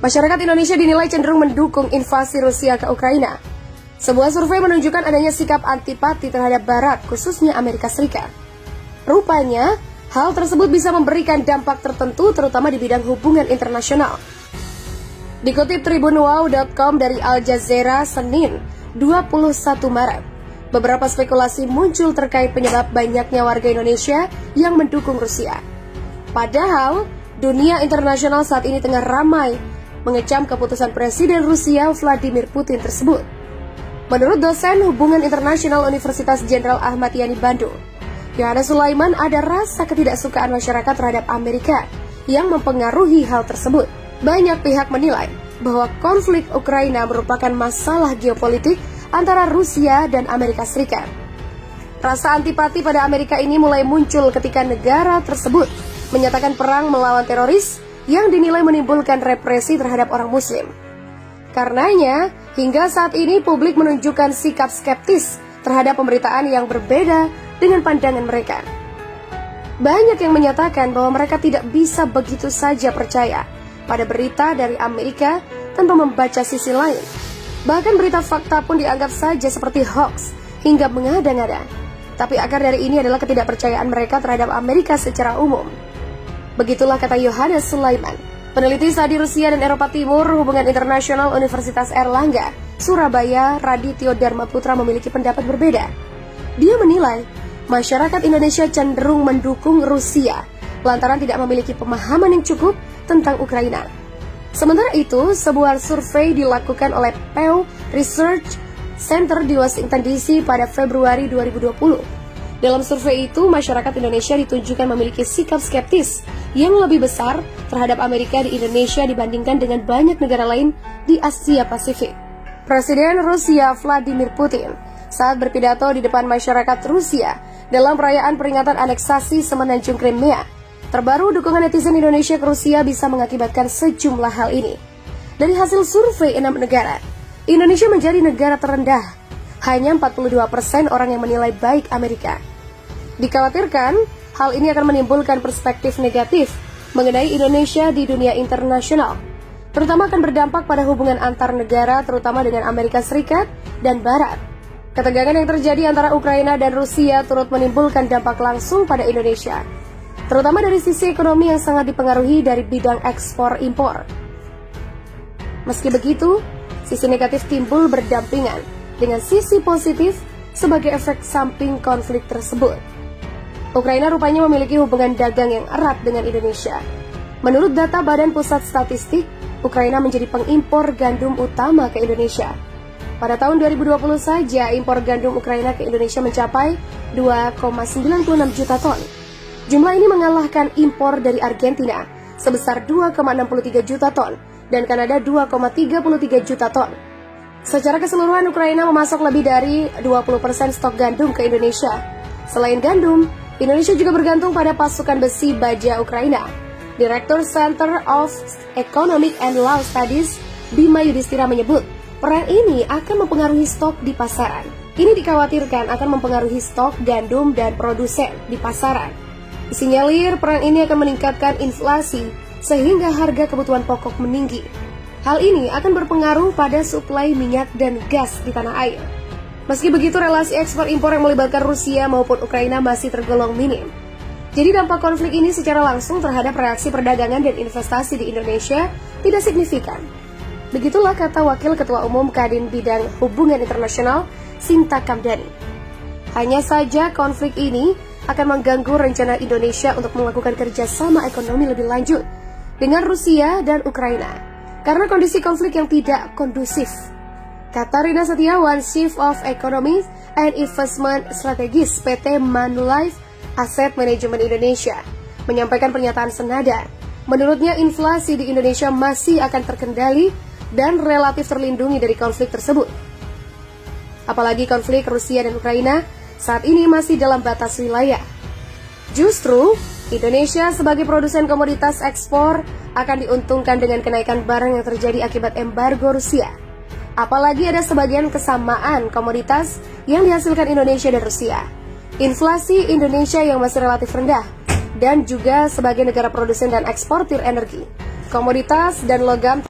Masyarakat Indonesia dinilai cenderung mendukung invasi Rusia ke Ukraina. Sebuah survei menunjukkan adanya sikap antipati terhadap Barat, khususnya Amerika Serikat. Rupanya, hal tersebut bisa memberikan dampak tertentu terutama di bidang hubungan internasional. Dikutip tribunwow.com dari Al Jazeera Senin 21 Maret, beberapa spekulasi muncul terkait penyebab banyaknya warga Indonesia yang mendukung Rusia. Padahal, dunia internasional saat ini tengah ramai mengecam keputusan Presiden Rusia Vladimir Putin tersebut. Menurut dosen Hubungan Internasional Universitas Jenderal Ahmad Yani Bandung, Yohanes Sulaiman, ada rasa ketidaksukaan masyarakat terhadap Amerika yang mempengaruhi hal tersebut. Banyak pihak menilai bahwa konflik Ukraina merupakan masalah geopolitik antara Rusia dan Amerika Serikat. Rasa antipati pada Amerika ini mulai muncul ketika negara tersebut menyatakan perang melawan teroris yang dinilai menimbulkan represi terhadap orang Muslim. Karenanya, hingga saat ini publik menunjukkan sikap skeptis terhadap pemberitaan yang berbeda dengan pandangan mereka. Banyak yang menyatakan bahwa mereka tidak bisa begitu saja percaya pada berita dari Amerika tanpa membaca sisi lain. Bahkan berita fakta pun dianggap saja seperti hoax hingga mengada-ngada. Tapi akar dari ini adalah ketidakpercayaan mereka terhadap Amerika secara umum. Begitulah kata Yohanes Sulaiman, peneliti studi Rusia dan Eropa Timur Hubungan Internasional Universitas Airlangga, Surabaya. Radityo Dharma Putra memiliki pendapat berbeda. Dia menilai masyarakat Indonesia cenderung mendukung Rusia lantaran tidak memiliki pemahaman yang cukup tentang Ukraina. Sementara itu, sebuah survei dilakukan oleh Pew Research Center di Washington DC pada Februari 2020. Dalam survei itu, masyarakat Indonesia ditunjukkan memiliki sikap skeptis yang lebih besar terhadap Amerika di Indonesia dibandingkan dengan banyak negara lain di Asia Pasifik. Presiden Rusia Vladimir Putin saat berpidato di depan masyarakat Rusia dalam perayaan peringatan aneksasi semenanjung Crimea, terbaru dukungan netizen Indonesia ke Rusia bisa mengakibatkan sejumlah hal ini. Dari hasil survei 6 negara, Indonesia menjadi negara terendah. Hanya 42% orang yang menilai baik Amerika. Dikhawatirkan, hal ini akan menimbulkan perspektif negatif mengenai Indonesia di dunia internasional, terutama akan berdampak pada hubungan antar negara, terutama dengan Amerika Serikat dan Barat. Ketegangan yang terjadi antara Ukraina dan Rusia turut menimbulkan dampak langsung pada Indonesia, terutama dari sisi ekonomi yang sangat dipengaruhi dari bidang ekspor-impor. Meski begitu, sisi negatif timbul berdampingan dengan sisi positif sebagai efek samping konflik tersebut. Ukraina rupanya memiliki hubungan dagang yang erat dengan Indonesia. Menurut data Badan Pusat Statistik, Ukraina menjadi pengimpor gandum utama ke Indonesia. Pada tahun 2020 saja, impor gandum Ukraina ke Indonesia mencapai 2,96 juta ton. Jumlah ini mengalahkan impor dari Argentina sebesar 2,63 juta ton dan Kanada 2,33 juta ton. Secara keseluruhan, Ukraina memasok lebih dari 20% stok gandum ke Indonesia. Selain gandum, Indonesia juga bergantung pada pasukan besi baja Ukraina. Direktur Center of Economic and Law Studies, Bima Yudhistira menyebut, perang ini akan mempengaruhi stok di pasaran. Ini dikhawatirkan akan mempengaruhi stok gandum dan produsen di pasaran. Disinyalir perang ini akan meningkatkan inflasi sehingga harga kebutuhan pokok meninggi. Hal ini akan berpengaruh pada suplai minyak dan gas di tanah air. Meski begitu, relasi ekspor-impor yang melibatkan Rusia maupun Ukraina masih tergolong minim. Jadi dampak konflik ini secara langsung terhadap reaksi perdagangan dan investasi di Indonesia tidak signifikan. Begitulah kata Wakil Ketua Umum Kadin Bidang Hubungan Internasional, Sinta Kamdani. Hanya saja konflik ini akan mengganggu rencana Indonesia untuk melakukan kerjasama ekonomi lebih lanjut dengan Rusia dan Ukraina, karena kondisi konflik yang tidak kondusif. Kata Rina Setiawan, Chief of Economy and Investment Strategis PT Manulife Asset Management Indonesia, menyampaikan pernyataan senada. Menurutnya, inflasi di Indonesia masih akan terkendali dan relatif terlindungi dari konflik tersebut. Apalagi konflik Rusia dan Ukraina saat ini masih dalam batas wilayah. Justru, Indonesia sebagai produsen komoditas ekspor akan diuntungkan dengan kenaikan barang yang terjadi akibat embargo Rusia. Apalagi ada sebagian kesamaan komoditas yang dihasilkan Indonesia dan Rusia. Inflasi Indonesia yang masih relatif rendah, dan juga sebagai negara produsen dan eksportir energi, komoditas, dan logam